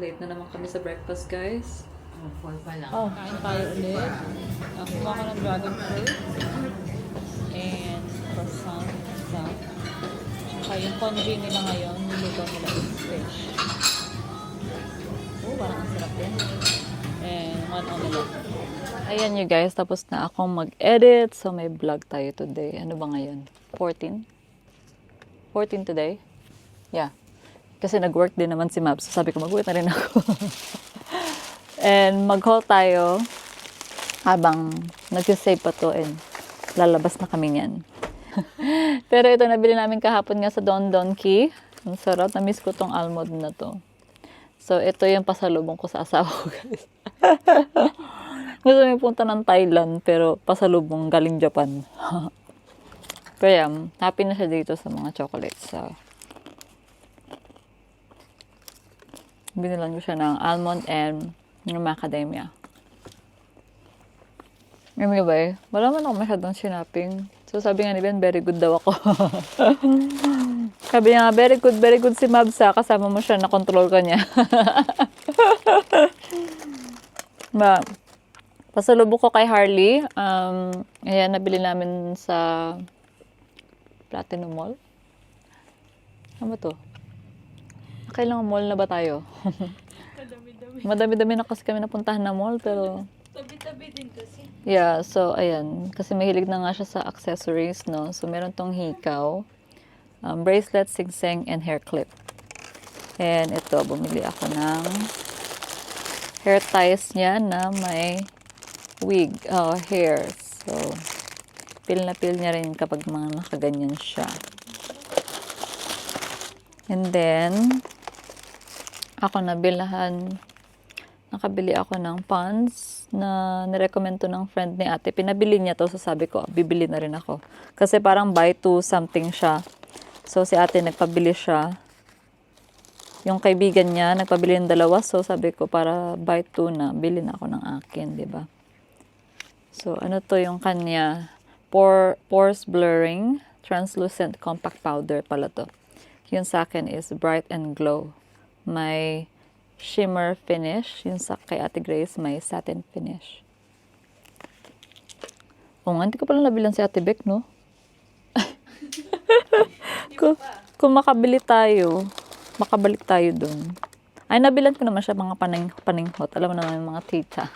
late na naman kami sa breakfast, guys. 4 pa lang. Oh, kain tayo ulit. Kuha ko ng dragon fruit. And croissant. Tsaka yung congee nila ngayon, niluto nila is fish. Oh, parang ang sarap yan. And one omelette. Ayan you guys, tapos na akong mag-edit. So may vlog tayo today. Ano ba ngayon? 14? 14 today? Yeah. Kasi nag-work din naman si Mabs. So sabi ko, mag-work na rin ako. And mag-haul tayo habang nag-save pa to and lalabas na kami niyan. Pero ito nabili namin kahapon nga sa Don Donki. Ang sarap. Na-miss ko tong almond na to. So ito yung pasalubong ko sa asawa ko, guys. Gusto may punta ng Thailand pero pasalubong galing Japan. Pero yeah, happy na siya dito sa mga chocolates. So, binilan ko siya ng almond and yung macadamia. Anyway, wala man ako masyadong sinapping. So sabi nga ni Ben, very good daw ako. Sabi niya, very good si Mabsa. Kasama mo siya, na-control ka niya. Pasalubok ko kay Harley. Ayan, nabili namin sa Platinum Mall. Ano ba to? Kailangan mall na ba tayo? Madami-dami na kasi kami napuntahan na mall, pero... Tabi-tabi din kasi. Yeah, so ayan. Kasi mahilig na nga siya sa accessories, no? So meron tong hikaw, bracelet, singseng, and hair clip. And ito, bumili ako ng hair ties niya na may wig, hair. So, feel na feel niya rin kapag mga nakaganyan siya. And then, ako nakabili ako ng pants na nirecommend to ng friend ni ate. Pinabili niya to, so sabi ko, bibili na rin ako. Kasi parang buy two something siya. So si ate nagpabili siya. Yung kaibigan niya, nagpabili ng dalawa. So sabi ko, para buy two na, bili na ako ng akin, di ba? So ano to yung kanya? Pores blurring, translucent compact powder pala to. Yung sa akin is bright and glow. May shimmer finish. Yung sa kay Ate Grace, may satin finish. Nga, hindi ko pala nabilan si Ate Beck, no? kung makabili tayo, makabalik tayo dun. Ay, nabilan ko naman siya mga paninghot. Alam mo naman yung mga tita.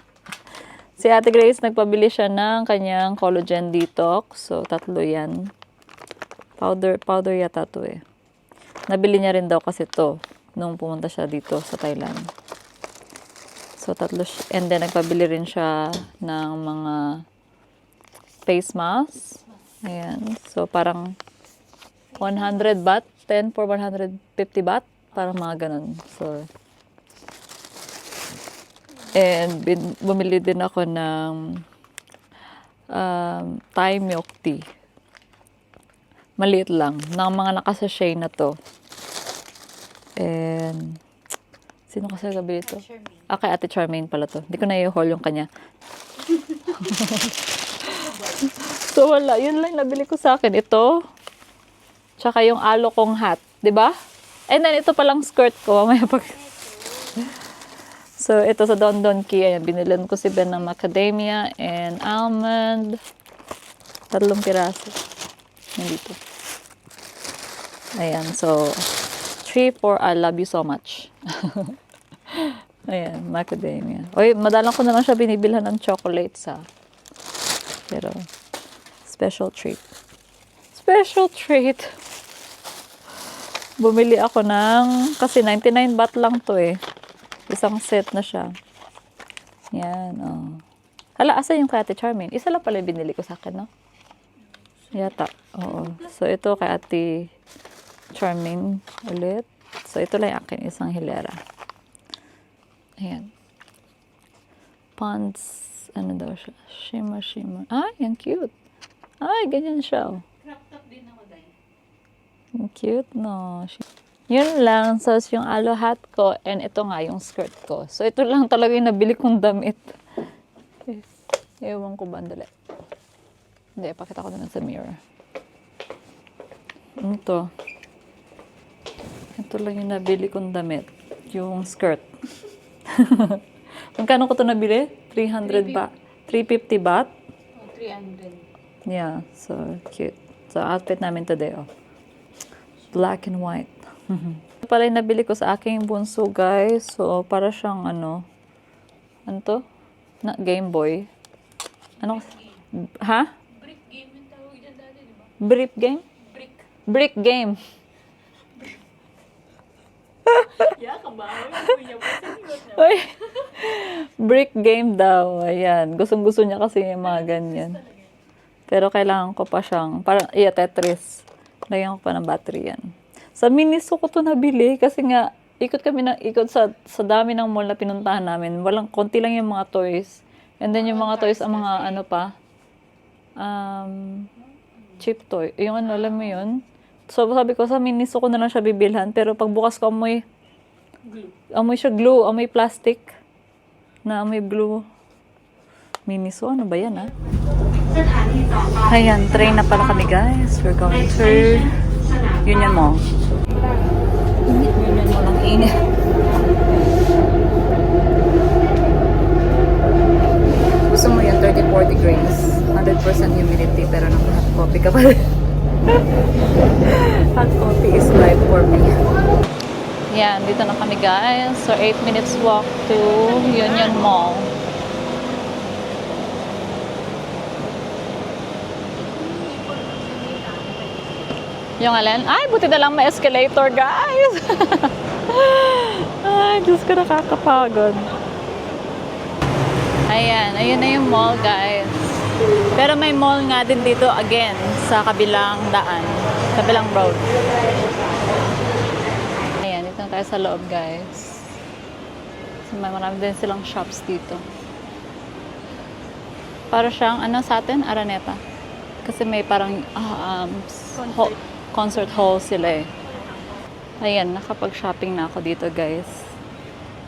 Si Ate Grace, nagpabili siya ng kanyang collagen detox. So, 3 yan. Powder yata to eh. Nabili niya rin daw kasi to nung pumunta siya dito sa Thailand. So, 3 siya. And then, nagpabili rin siya ng mga face mask. Ayan. So, parang 100 baht. 10 for 150 baht. Parang mga ganun. So, and bumili din ako ng Thai milk tea. Maliit lang. Ng mga nakasashay na to. And, sino kasi gabi ito? Kay Ate Charmaine pala to. Hindi ko na i-haul yung kanya. So, wala. Yun lang nabili ko sa akin. Ito. Tsaka yung alo kong hat. Diba? And then, ito palang skirt ko. Mamaya pag... So, ito sa Don Donki. Ayan, binilan ko si Ben ng macadamia and almond. 3 piraso. Nandito. Ayan. So, 3 for I love you so much. Ayan, macadamia. Oy, madalang ko na lang siya binibilhan ng chocolates, ha. Pero, special treat. Special treat. Bumili ako ng, kasi 99 baht lang to eh. Isang set na siya. Yan, oh. Hala, asa yung kay Ate Charmaine? Isa lang pala yung binili ko sa akin, no? Yata, oo. So, ito kay Ate Charmaine ulit. So, ito lang yung akin, isang hilera. Ayan. Pants, ano daw siya? Shimmer. Ay, ang cute. Ay, ganyan siya, oh. Crop top din ako, Day. Ang cute, no? Yun lang. So, yung alo hat ko, and ito nga, yung skirt ko. So, ito lang talaga yung nabili kong damit. Ewan ko ba, andali. Hindi, pakita ko na sa mirror. Ito lang yung nabili kong damit. yung skirt. Magkano ko ito nabili? 300 baht. 350 baht? Oh, 300. Yeah, so cute. So, outfit namin today, oh. Black and white. Ito pala yung nabili ko sa aking bunso, guys. So, para siyang, ano to? Game Boy. Ano? Ha? Brick game yung tawag dyan dati, di ba? Brick game? Brick. Brick game. Yeah, kabaho yung kuya mo. Uy! Brick game daw. Ayan. Gustong-gusto niya kasi yung mga ganyan. Pero kailangan ko pa siyang, parang, Tetris. Lagyan ko pa ng battery yan. Sa Miniso ko to nabili kasi nga, ikot kami ng ikot sa dami ng mall na pinuntahan namin. Konti lang yung mga toys. And then yung mga toys, ang mga ano pa, cheap toy. Yung ano, alam mo yun? So, sabi ko, sa Miniso ko na lang siya bibilhan. Pero pagbukas ko, amoy siya glue, amoy plastic. Na amoy glue. Miniso, ano ba yan, ha? Ayan, train na pala kami, guys. We're going to Union Mall. Union Mall ang init. Gusto mo yan, 34 degrees. 100% humidity, pero naka-hot coffee ka pa rin. Hot coffee is life for me. Yan, dito na kami, guys. So, 8 minutes walk to Union Mall. Yung alin? Ay, buti na lang may escalator, guys! Ay, Diyos ko, nakakapagod. Ayan, ayun na yung mall, guys. Pero may mall nga din dito, again, sa kabilang daan. Kabilang road. Ayan, dito na tayo sa loob, guys. So, may marami din silang shops dito. Para siyang, ano sa atin? Araneta. Kasi may parang, concert hall sila eh. Ayan, nakapag-shopping na ako dito, guys.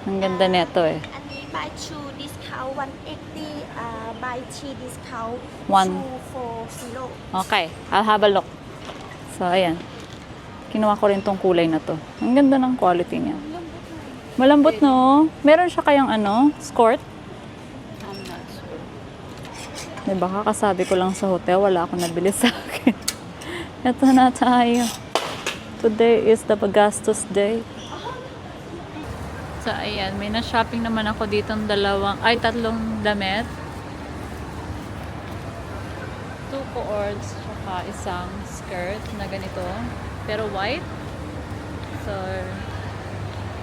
Ang ganda neto eh. อันนี้ buy two discount 180 buy three discount One. 240 Okay, I'll have a look. So, ayan. Kinuha ko rin tong kulay na to. Ang ganda ng quality niya. Malambot, no? Meron siya kayang ano, skirt? I'm not sure. Diba, kakasabi ko lang sa hotel, wala akong nabili sa akin. Ito na tayo. Today is the Bagastos Day. So, ayan. May na-shopping naman ako dito ng tatlong damit. 2 cords, tsaka isang skirt na ganito. Pero white. So,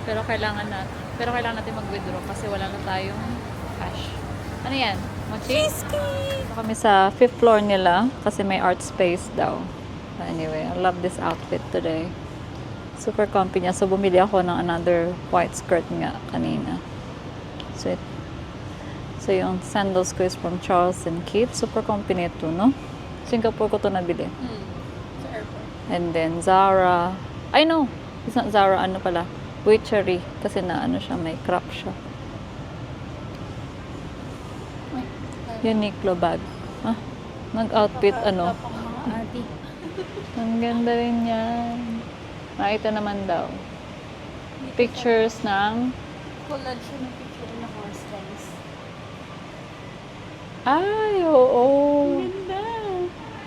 pero kailangan natin mag-withdraw kasi wala na tayong cash. Ano yan? Mochi? Ito kami sa 5th floor nila kasi may art space daw. Anyway, I love this outfit today. Super comfy niya. So, bumili ako ng another white skirt nga kanina. So, yung sandals ko is from Charles & Keith. Super comfy nito, no? Singapore ko to nabili. Sa airport. And then, Zara. I know! It's not Zara. Ano pala? Witchery. Kasi na ano siya, may crop siya. Uniqlo bag. Ah, nag-outfit ano. Ang ganda rin yan. Ito naman daw. Pictures ng... Collage siya ng picture ng horse guys. Ay, oo. Ganda!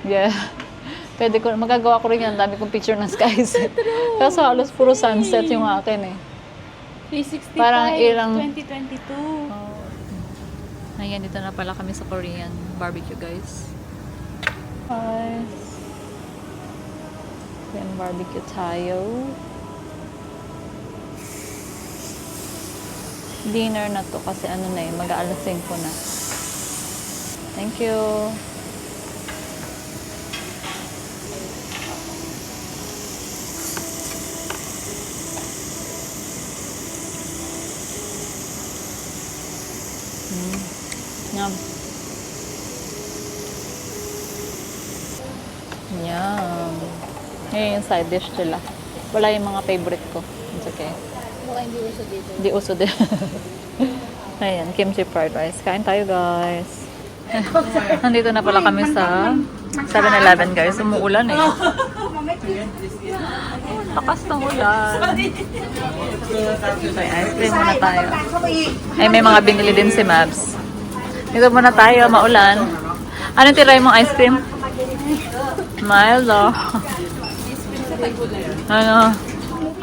Yeah. Pwede ko, magagawa ko rin yan. Dami kong picture ng skies. Kaso halos puro sunset yung akin eh. 365, Parang ilang- 2022. Ayan, dito na pala kami sa Korean barbecue, guys. Guys. Korean barbecue tayo. Dinner na to kasi ano na eh, mag-aalas 5 na. Thank you. Yum. Yum. Yan yung side dish nila. Wala yung mga favorite ko. It's okay. Mukhang hindi uso dito. Di uso din. Ayan, kimchi fried rice. Kain tayo, guys. Nandito na pala kami sa 7-Eleven, guys. Umuulan eh. Lakas ng ulan. Okay, ice cream muna tayo. Ay, may mga binili din si Mabs. Dito muna tayo, maulan. Anong tiray mong ice cream? Milo. Ano?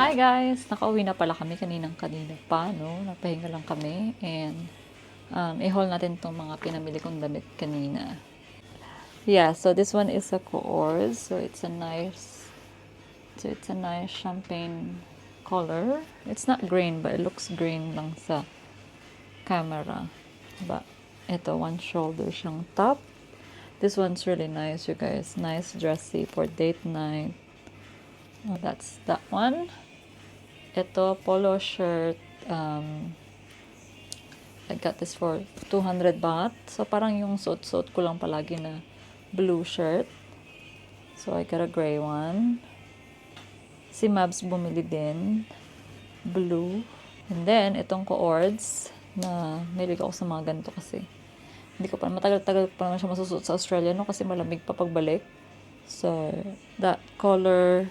Hi guys! Nakauwi na pala kami kanina pa, no? Napahinga lang kami. And, i-haul natin itong mga pinamili kong damit kanina. Yeah, so this one is a Coors. So it's a nice champagne color. It's not green, but it looks green lang sa camera. But ito, one shoulder siyang top. This one's really nice, you guys. Nice dressy for date night. Oh, that's that one. Ito, polo shirt. I got this for 200 baht. So, parang yung suot-suot ko lang palagi na blue shirt. So, I got a gray one. Si Mabs bumili din. Blue. And then, itong Coords na nili ko sa mga ganito kasi hindi ko pa, matagal-tagal pa naman siya masusuot sa Australia, no? Kasi malamig pa pagbalik. So, that color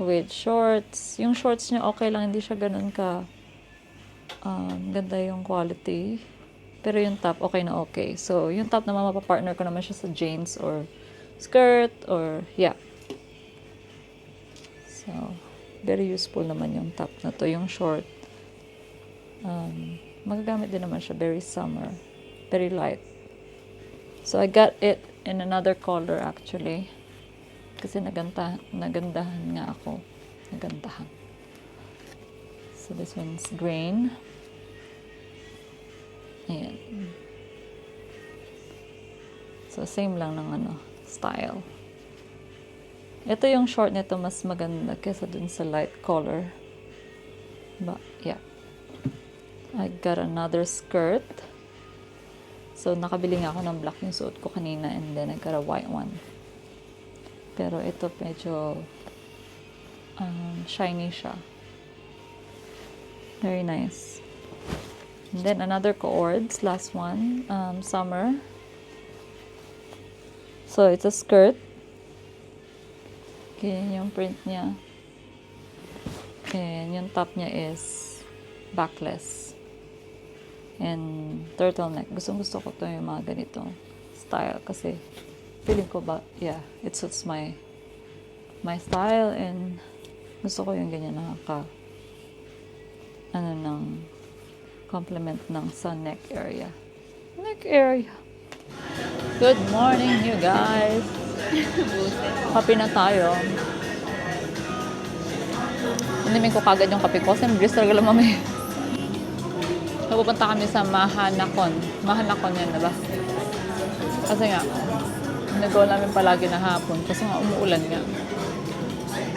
with shorts. Yung shorts niya okay lang, hindi siya ganun ka ganda yung quality. Pero yung top, okay na okay. So, yung top naman mapapartner ko naman siya sa jeans or skirt or, yeah. So, very useful naman yung top na to. Yung short, magagamit din naman siya. Very summer. Very light. So, I got it in another color actually. Kasi nagandahan nga ako. Nagandahan. So, this one's green. Ayan. So, same lang ng style. Ito yung short nito, mas maganda kesa dun sa light color. But, yeah. I got another skirt. So, nakabili nga ako ng black yung suot ko kanina and then I got a white one. Pero ito medyo shiny siya. Very nice. And then another Coords, last one, summer. So it's a skirt. Ganyan yung print niya. And yung top niya is backless. And turtleneck. Gusto ko to yung mga ganitong style kasi feeling ko ba, yeah, it suits my style and gusto ko yung ganyan complement ng sa neck area. Good morning, you guys. Kape na tayo. Inimin ko kagad yung kape ko kasi mabilis talaga lumamig. Pupunta kami sa Mahanakon. Mahanakon yan, diba? Kasi nga, nag-go namin palagi na hapon kasi nga umuulan nga.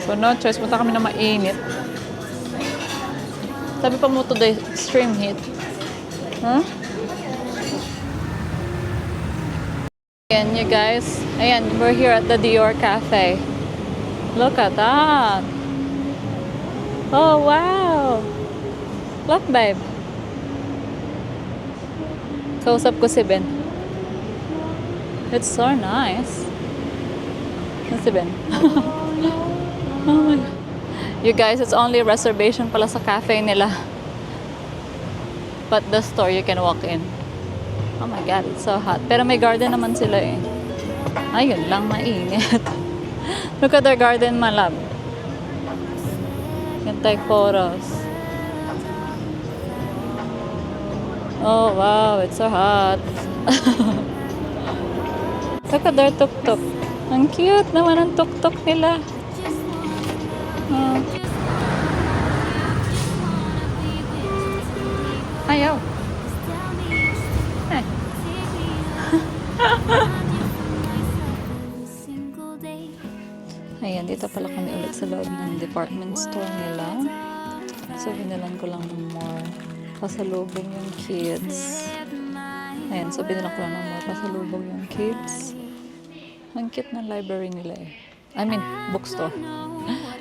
So no choice, punta kami na mainit. Sabi pa mo today, extreme heat. Huh? Ayan you guys. Ayan, we're here at the Dior Cafe. Look at that. Oh wow. Look babe. Kausap ko si Ben. It's so nice. Si Ben. Oh my God. You guys, it's only reservation pala sa cafe nila. But the store, you can walk in. Oh my God, it's so hot. Pero may garden naman sila eh. Ayun lang, mainit. Look at their garden, my love. You can take photos. Oh wow, it's so hot. Look at their tuk-tuk. Ang cute naman ang tuk-tuk nila. Ayaw. Eh. Ayan, dito pala kami ulit sa loob ng department store nila. So, binilan ko lang ng more pasalubong yung kids. Ayan, so binilan ko lang ng more pasalubong yung kids. Ang cute ng library nila eh. I mean, bookstore.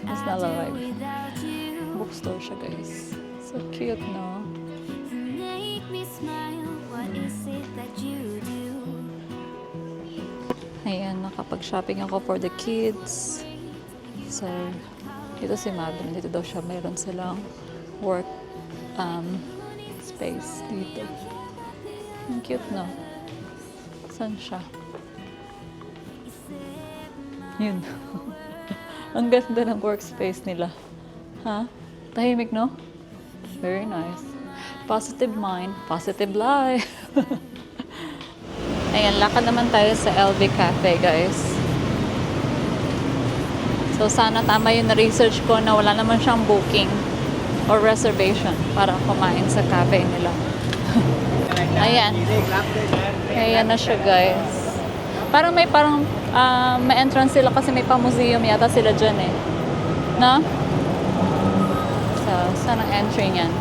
It's not a library. Bookstore siya, guys. So cute, no? Ayan, nakapag-shopping ako for the kids. So, Dito si Madeline. Dito daw siya. Meron silang work space dito. Ang cute, no? Saan siya? Yun. Ang ganda ng workspace nila. Ha? Tahimik, no? Very nice. Positive mind, positive life. Ayan, lakad naman tayo sa LV Cafe, guys. So, sana tama yung na-research ko na wala naman siyang booking or reservation para kumain sa cafe nila. Ayan. Ayan na siya, guys. Parang may entrance sila kasi may pa-museum yata sila dyan eh. No? So, saan ang entry niyan?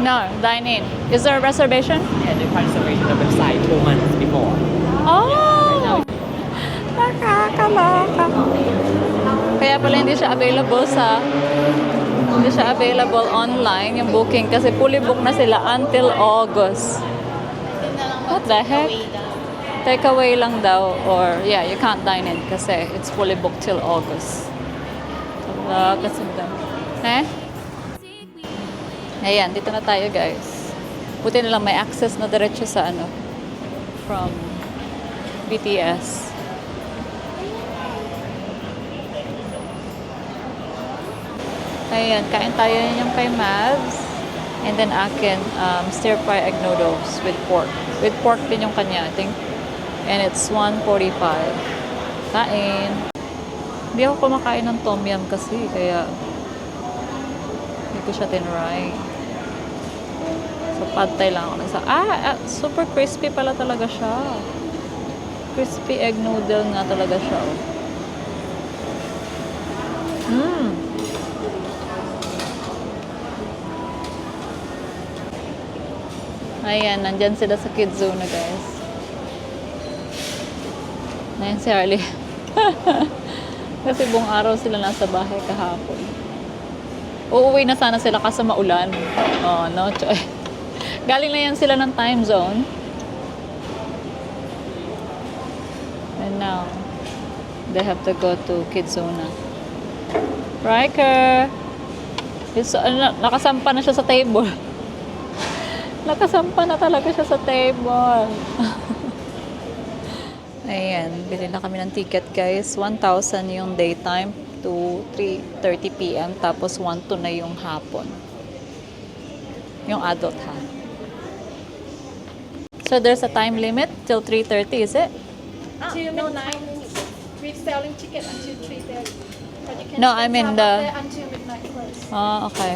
No, dine in. Is there a reservation? Yeah, the reservation on the website 2 months before. Oh! Nakakaloka. Kaya pala hindi siya available online yung booking kasi fully booked na sila until August. What the heck? Takeaway lang daw or yeah, you can't dine in kasi it's fully booked till August. So, kasi eh? Ayan, dito na tayo, guys. Buti na lang may access na diretso sa from BTS. Ayan, kain tayo yung kay Mavs. And then akin, stir-fry egg noodles with pork. With pork din yung kanya, I think. And it's $1.45. Kain. Hindi ako kumakain ng tom yum kasi, kaya hindi ko siya tinry. So, pad thai lang ako. Super crispy pala talaga siya. Crispy egg noodle nga talaga siya. Ayan, nandyan sila sa kids zone, guys. Ayan si Harley. Kasi buong araw sila nasa bahay kahapon. Uuwi na sana sila kasi maulan. Oh, no choice. Galing na yan sila ng time zone. And now, they have to go to Kidzona. Riker! Nakasampa na siya sa table. Nakasampa na talaga siya sa table. Ayan, bili na kami ng ticket, guys. 1,000 yung daytime to 3:30 p.m. Tapos 1 to na yung hapon. Yung adult, ha? So, there's a time limit till 3:30, is it? No, 9 minutes. We're selling ticket until 3:30. But you can No, I mean the... until midnight first. Okay.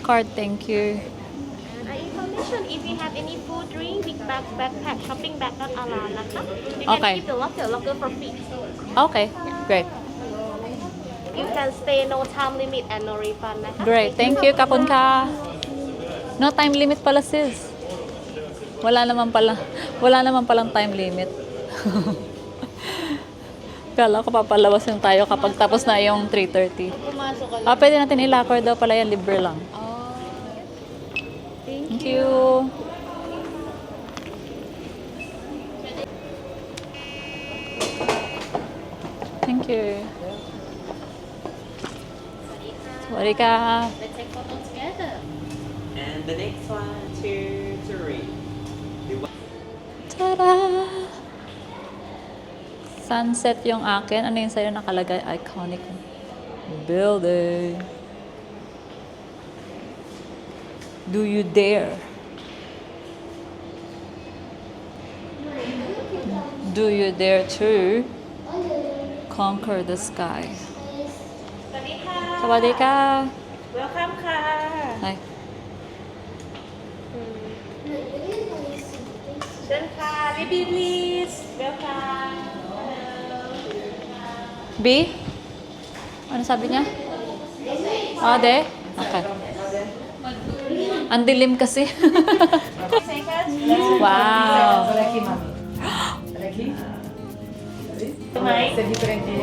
Card, thank you. Information, if you have any food, drink, big bag, backpack, shopping bag not allowed,นะคะ. You can Okay. keep the locker for free. Okay, great. You can stay no time limit and no refund,นะคะ. Great. Thank you, kapon ka. No time limit pala, sis. Wala naman palang time limit. Kala ko papalawasin tayo kapag tapos na yung 3:30. Pumasok ka lang. Pwede natin i-locker daw pala yan, libre lang. Thank you. Thank you. Sawadika. Let's take photo together. And the next one, 2, 3. Tada! Sunset yung akin. Ano yung sa'yo nakalagay? Iconic building. Do you dare? Do you dare to conquer the sky? Sawadika. Welcome ค่ะ Hi. เชิญค่ะ Baby please welcome B? Ano sabi niya? Ade? Okay. Ang dilim kasi. Wow.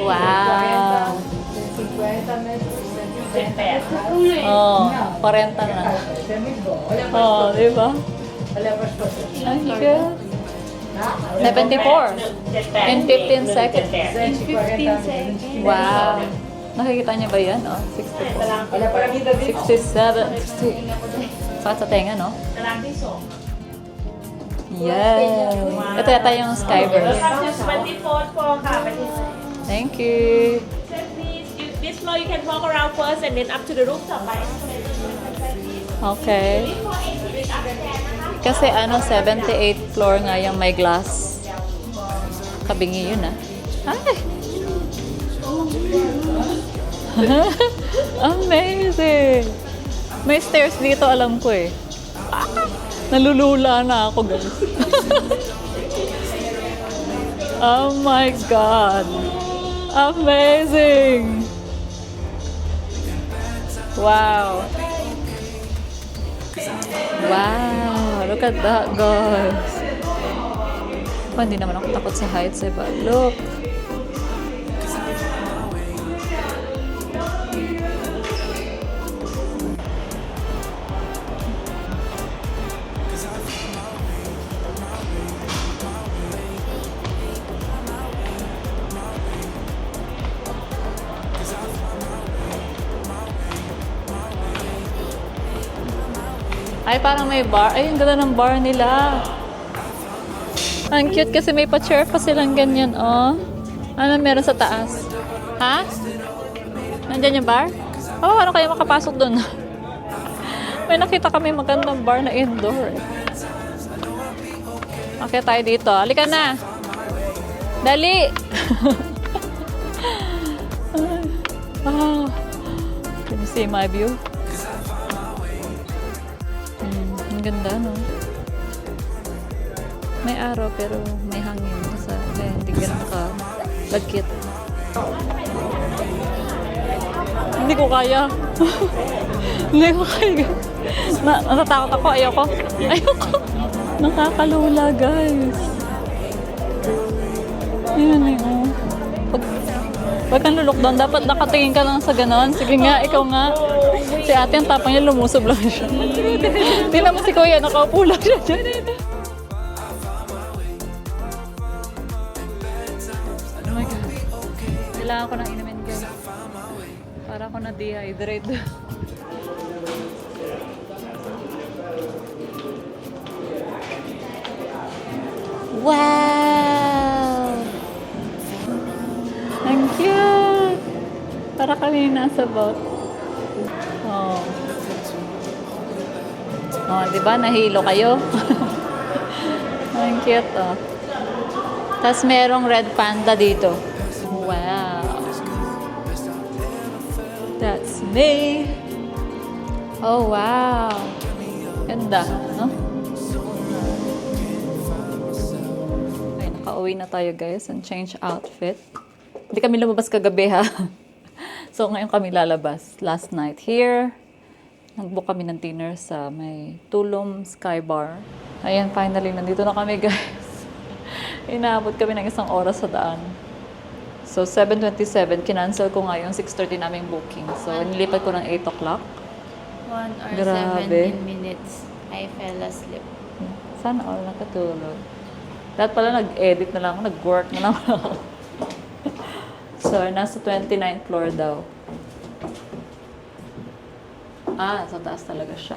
Wow. Oh, 40 na. Oh, di ba? Ang cute. 74. In 15 seconds. 15 seconds. Wow. Nakikita niyo ba yan? Oh, 64. 67. 60. Sakit sa tenga, no? Yes. Ito yata yung Skyburst. Thank you. This floor you can walk around first and then up to the rooftop by Okay. Kasi ano, 78th floor nga yung may glass. Kabingi yun, ah. Ay! Amazing! May stairs dito, alam ko eh. Ah, nalulula na ako, guys. Oh my God! Amazing! Wow! Wow! Look at that, guys! Oh, hindi naman ako takot sa heights eh, but look! Ay, parang may bar. Ay, ang ganda ng bar nila. Ang cute kasi may pa-chair pa silang ganyan, oh. Ano meron sa taas? Ha? Nandyan yung bar? Oh, ano kaya makapasok dun? May nakita kami magandang bar na indoor. Okay, tayo dito. Halika na. Dali! Wow. Can you see my view? Ang ganda, no? May araw pero may hangin sa kaya hindi ganun ka lagkit. Hindi ko kaya. Hindi ko kaya. Natatakot ako. Ayoko. Nakakalula, guys. Yun eh, oh. Pag kang lulok doon, dapat nakatingin ka lang sa ganon. Sige nga, ikaw nga. Si ate, ang tapang niya, lumusob lang siya. Tingnan mo si kuya, nakaupo lang siya dyan. Oh my God. Kailangan ko ng inumin, guys. Para ako na-dehydrate. Wow! Ang cute! Para kami nasa boat. Oh. Oh, di ba? Nahilo kayo? Ang cute, oh. Tapos merong red panda dito. Wow! That's me! Oh, wow! Ganda, no? Okay, nakauwi na tayo, guys, and change outfit. Hindi kami lumabas kagabi, ha? So, ngayon kami lalabas. Last night here, nag-book kami ng dinner sa may Tulum Sky Bar. Ayan, finally, nandito na kami, guys. Inaabot kami ng 1 oras sa daan. So, 7:27, kinancel ko nga yung 6:30 naming booking. So, nilipat ko ng 8 o'clock. 1 hour Grabe. 17 minutes. I fell asleep. Sana all nakatulog. Dapat pala nag-edit na lang ako, nag-work na lang ako. So, nasa 29th floor daw. Ah, sa taas talaga siya.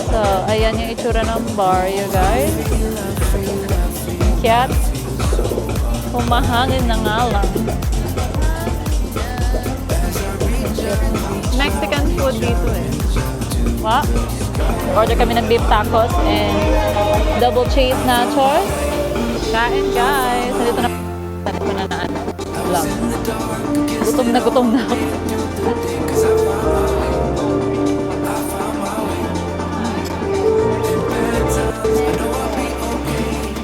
So, ayan yung itsura ng bar, you guys. Cat. Humahangin na nga lang. Mexican food dito eh. Wow. Order kami ng beef tacos and double cheese nachos. Kain, guys. Nandito na ano. Vlog. Gutom na ako.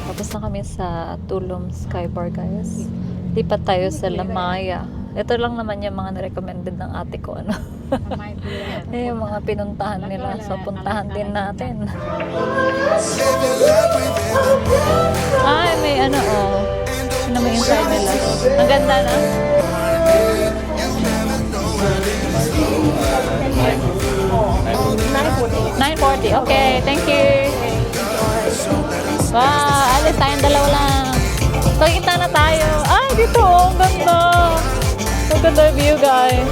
Tapos na kami sa Tulum Sky Bar, guys. Lipat tayo sa La Maya. Ito lang naman yung mga na-recommended ng ate ko, ano. Eh, yung mga pinuntahan nila. So, puntahan din natin. Ay, may ano, oh. Ano may inside nila. Ang ganda, na. 9:40. Okay, thank you. dito. Oh, ang ganda. Look at the view, guys.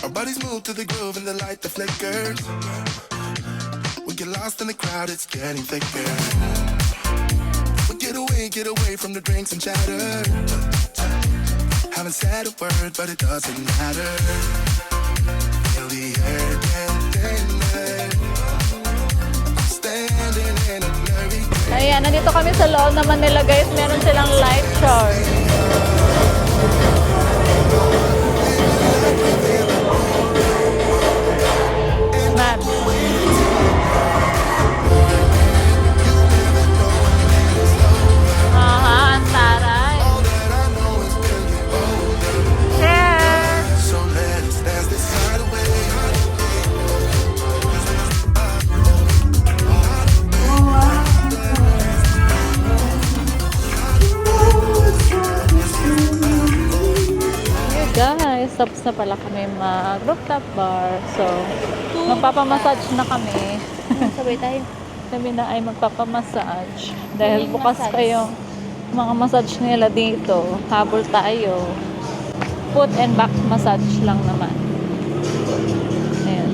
Our bodies move to the groove and the light that flickers. We get lost in the crowd, it's getting thicker. We get away from the drinks and chatter. Haven't said a word, but it doesn't matter. Feel the air get thinner. Standing in a blurry Ayan, nandito kami sa loob naman nila, guys. Meron silang light show. Map. Aha, ang taray. Share! so let us dance this night away. Hey guys, tapos na pala kami mag-rooftop bar. So, magpapamassage na kami. Sabay tayo. Sabi na ay magpapamassage. Dahil Huling bukas massage. pa yung mga massage nila dito. Habol tayo. Foot and back massage lang naman. Ayan.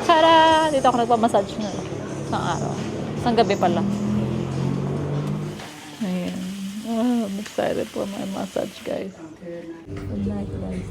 Tara! Dito ako nagpamassage na. Isang araw. Isang gabi pala. Ayan. Oh, I'm excited for my massage, guys. Good night, guys.